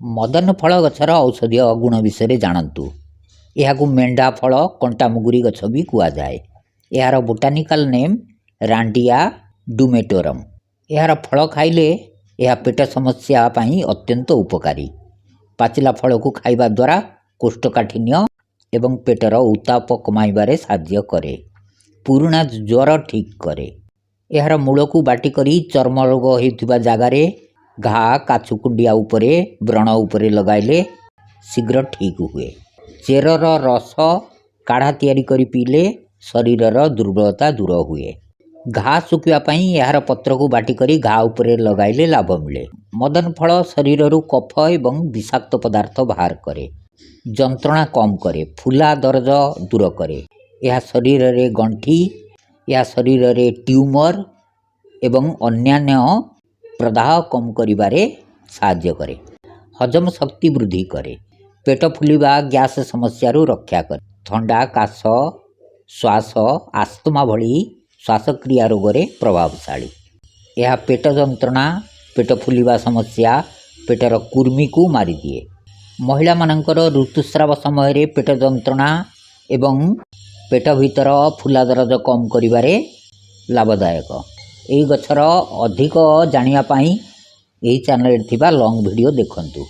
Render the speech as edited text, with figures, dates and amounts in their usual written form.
मदन फल गछर औषधीय गुण विषय जानतु। यह मेंढा फल कंटामुगुरी गछ भी कहुए। यार बोटानिकल नेम रांडिया डुमेटोरम। यार फल खाइले यह पेट समस्या पाई अत्यंत उपकारी। पाचिला फल को खाइबा द्वारा कोष्ठकाठिन्य एवं पेटर उत्ताप कमाइबारे साहाय्य करे। पुराना ज्वर ठीक करे। यार मूल को बाटी करी चर्म रोग होइथिबा जागारे घा काछुकुंडिया उपरे व्रण उपरे लगाइले शीघ्र ठीक हुए। चेरर रस काढ़ा तैयारी करी पीले शरीरर दुर्बलता दूर हुए। घा सुखिया पाई यार पत्र को बाटी करी घा उपरे लगाइले लाभ मिले। मदन फल शरीर कफ एवं विषाक्त पदार्थ बाहर करे। जंत्रणा कम करे। फुला दर्द दूर करे। यह शरीर रे गंठी या शरीर रे ट्यूमर एवं अन्यान्य प्रदाह कम करिबारे साहाय्य करे। हजम शक्ति वृद्धि करे। पेट फुलिबा गैस समस्या रक्षा करे। थंडा काश श्वास आस्थमा भली श्वासक्रिया रोग रे प्रभावशाली। यह पेट जंत्रणा पेट फुलिबा समस्या पेटर कुर्मी को मारी दिए। महिला मानकर ऋतुस्राव समय रे पेट जंत्रणा एवं पेट भीतर फुला दरज कम करिबारे लाभदायक। यही गछर अधिक जानिया पाई यही चैनल थिबा लॉन्ग वीडियो देखंतु।